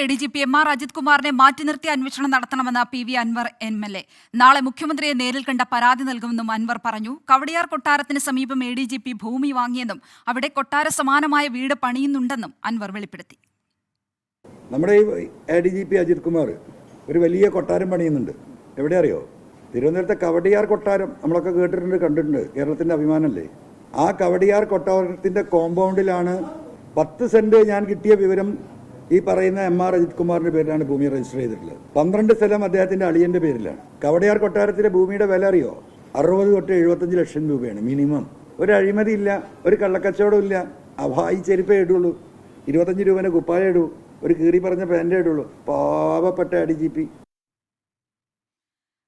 ADGP MR Ajith കുമാറിനെ മാറ്റി നിർത്തി അന്വേഷണം നടത്തണമെന്ന PV അൻവർ MLA. നാളെ മുഖ്യമന്ത്രിയെ നേരിൽ കണ്ട പരാതി നൽകുമെന്നും അൻവർ പറഞ്ഞു. കവടിയാർ കൊട്ടാരത്തിന് സമീപം ADGP ഭൂമി വാങ്ങിയെന്നും അവിടെ കൊട്ടാര സമാനമായ വീട് പണിയുന്നുണ്ടെന്നും അൻവർ വെളിപ്പെടുത്തി. നമ്മുടെ ADGP അജിത് കുമാർ ഒരു വലിയ കൊട്ടാരം പണിയുന്നുണ്ട്. എവിടെ അറിയോ? തിരുവനന്തപുരത്തെ കവടിയാർ കൊട്ടാരം നമ്മളൊക്കെ കേട്ടിട്ടുണ്ട്, കണ്ടിട്ടുണ്ട്. കേരളത്തിന്റെ അഭിമാനമല്ലേ? ആ കവടിയാർ കൊട്ടാരത്തിന്റെ കോമ്പൗണ്ടിലാണ് 10 സെന്റ് ഞാൻ കിട്ടിയ വിവരം ഈ പറയുന്ന MR അജിത് കുമാറിന്റെ പേരിലാണ് ഭൂമി രജിസ്റ്റർ ചെയ്തിട്ടുള്ളത്. 12 സ്ഥലം അദ്ദേഹത്തിന്റെ അളിയന്റെ പേരിലാണ്. കവടിയാർ കൊട്ടാരത്തിലെ ഭൂമിയുടെ വില അറിയോ? 60 തൊട്ട് 75 ലക്ഷം രൂപയാണ് മിനിമം. ഒരു അഴിമതി ഇല്ല, ഒരു കള്ളക്കച്ചവടം ഇല്ല. ഈ ചെരുപ്പേ ഇടുള്ളൂ, 25 രൂപേനെ കുപ്പായ ഇടൂ, ഒരു കീറി പറഞ്ഞ പാൻറ്റേ ഇടുള്ളൂ. പാവപ്പെട്ട ADGP.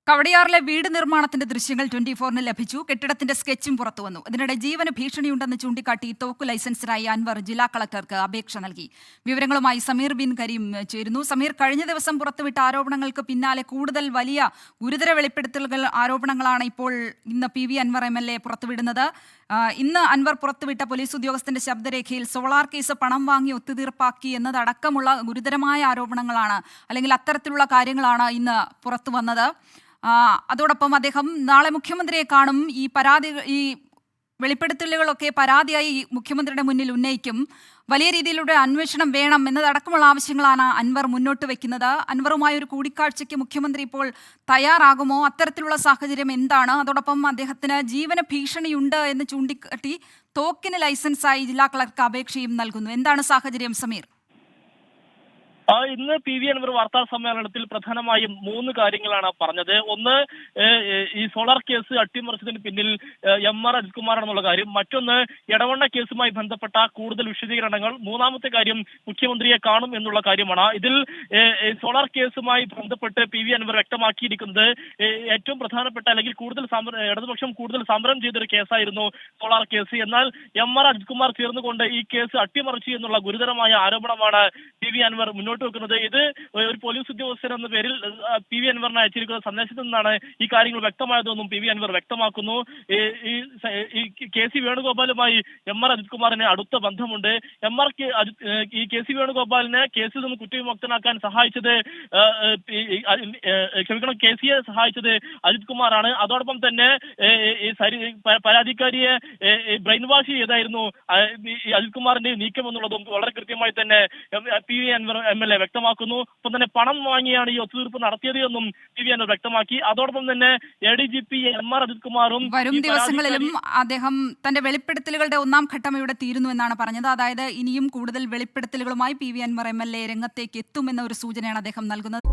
കവടിയാറിലെ വീട് നിർമ്മാണത്തിന്റെ ദൃശ്യങ്ങൾ 24-ന് ലഭിച്ചു. കെട്ടിടത്തിന്റെ സ്കെച്ചും പുറത്തുവന്നു. ഇതിനിടെ ജീവന് ഭീഷണിയുണ്ടെന്ന് ചൂണ്ടിക്കാട്ടി തോക്ക് ലൈസൻസിനായി അൻവർ ജില്ലാ കളക്ടർക്ക് അപേക്ഷ നൽകി. വിവരങ്ങളുമായി സമീർ ബിൻ കരീം ചേരുന്നു. സമീർ, കഴിഞ്ഞ ദിവസം പുറത്തുവിട്ട ആരോപണങ്ങൾക്ക് പിന്നാലെ കൂടുതൽ വലിയ ഗുരുതര വെളിപ്പെടുത്തലുകൾ ആരോപണങ്ങളാണ് ഇപ്പോൾ ഇന്ന് PV അൻവർ MLA പുറത്തുവിടുന്നത്. ഇന്ന് അൻവർ പുറത്തുവിട്ട പോലീസ് ഉദ്യോഗസ്ഥന്റെ ശബ്ദരേഖയിൽ സോളാർ കേസ് പണം വാങ്ങി ഒത്തുതീർപ്പാക്കി എന്നതടക്കമുള്ള ഗുരുതരമായ ആരോപണങ്ങളാണ്, അല്ലെങ്കിൽ അത്തരത്തിലുള്ള കാര്യങ്ങളാണ് ഇന്ന് പുറത്തു വന്നത്. അതോടൊപ്പം അദ്ദേഹം നാളെ മുഖ്യമന്ത്രിയെ കാണും. ഈ വെളിപ്പെടുത്തലുകളൊക്കെ പരാതിയായി മുഖ്യമന്ത്രിയുടെ മുന്നിൽ ഉന്നയിക്കും. വലിയ രീതിയിലുള്ള അന്വേഷണം വേണം എന്നതടക്കമുള്ള ആവശ്യങ്ങളാണ് അൻവർ മുന്നോട്ട് വെക്കുന്നത്. അൻവറുമായി ഒരു കൂടിക്കാഴ്ചയ്ക്ക് മുഖ്യമന്ത്രി ഇപ്പോൾ തയ്യാറാകുമോ? അത്തരത്തിലുള്ള സാഹചര്യം എന്താണ്? അതോടൊപ്പം അദ്ദേഹത്തിന് ജീവന ഭീഷണിയുണ്ട് എന്ന് ചൂണ്ടിക്കാട്ടി തോക്കിന് ലൈസൻസായി ജില്ലാ കളക്ടർക്ക് അപേക്ഷയും നൽകുന്നു. എന്താണ് സാഹചര്യം, സമീർ? ഇന്ന് PV അൻവർ വാർത്താ സമ്മേളനത്തിൽ പ്രധാനമായും 3 കാര്യങ്ങളാണ് പറഞ്ഞത്. ഒന്ന്, ഈ സോളാർ കേസ് അട്ടിമറിച്ചതിന് പിന്നിൽ MR അജിത് കുമാറാണെന്നുള്ള കാര്യം. മറ്റൊന്ന്, എടവണ്ണ കേസുമായി ബന്ധപ്പെട്ട കൂടുതൽ വിശദീകരണങ്ങൾ. മൂന്നാമത്തെ കാര്യം, മുഖ്യമന്ത്രിയെ കാണും എന്നുള്ള കാര്യമാണ്. ഇതിൽ സോളാർ കേസുമായി ബന്ധപ്പെട്ട് PV അൻവർ വ്യക്തമാക്കിയിരിക്കുന്നത് ഏറ്റവും പ്രധാനപ്പെട്ട, അല്ലെങ്കിൽ ഇടതുപക്ഷം കൂടുതൽ സമരം ചെയ്തൊരു കേസായിരുന്നു സോളാർ കേസ്. എന്നാൽ MR അജിത് കുമാർ ചേർന്നുകൊണ്ട് ഈ കേസ് അട്ടിമറിച്ചു എന്നുള്ള ഗുരുതരമായ ആരോപണമാണ് PV അൻവർ മുന്നോട്ട് വെക്കുന്നത്. ഇത് ഒരു പോലീസ് ഉദ്യോഗസ്ഥൻ എന്ന പേരിൽ PV അൻവറിന് അയച്ചിരിക്കുന്ന സന്ദേശത്തിൽ നിന്നാണ് ഈ കാര്യങ്ങൾ വ്യക്തമായതെന്നും PV അൻവർ വ്യക്തമാക്കുന്നു. ഈ KC വേണുഗോപാലുമായി MR അജിത് കുമാറിന് അടുത്ത ബന്ധമുണ്ട്. ഈ KC വേണുഗോപാലിനെ കേസിൽ നിന്ന് കുറ്റവിമുക്തനാക്കാൻ സഹായിച്ചത്, KCയെ സഹായിച്ചത് അജിത് കുമാറാണ്. അതോടൊപ്പം തന്നെ പരാതിക്കാരിയെ ബ്രെയിൻ വാഷ് ചെയ്തായിരുന്നു അജിത് കുമാറിന്റെ നീക്കം എന്നുള്ളതും വളരെ കൃത്യമായി തന്നെ PV അൻവർ MLA വ്യക്തമാക്കുന്നു. ഒപ്പം തന്നെ പണം വാങ്ങിയാണ് ഈ ഒത്തുതീർപ്പ് നടത്തിയത് എന്നും PV അൻവർ വ്യക്തമാക്കി. അതോടൊപ്പം തന്നെ ADGP MR അജിത് കുമാറും വരും ദിവസങ്ങളിലും അദ്ദേഹം തന്റെ വെളിപ്പെടുത്തലുകളുടെ 1-ാം ഘട്ടം ഇവിടെ തീരുന്നു എന്നാണ് പറഞ്ഞത്. അതായത് ഇനിയും കൂടുതൽ വെളിപ്പെടുത്തലുകളുമായി PV അൻവർ MLA രംഗത്തേക്ക് എത്തുമെന്ന ഒരു സൂചനയാണ് അദ്ദേഹം നൽകുന്നത്.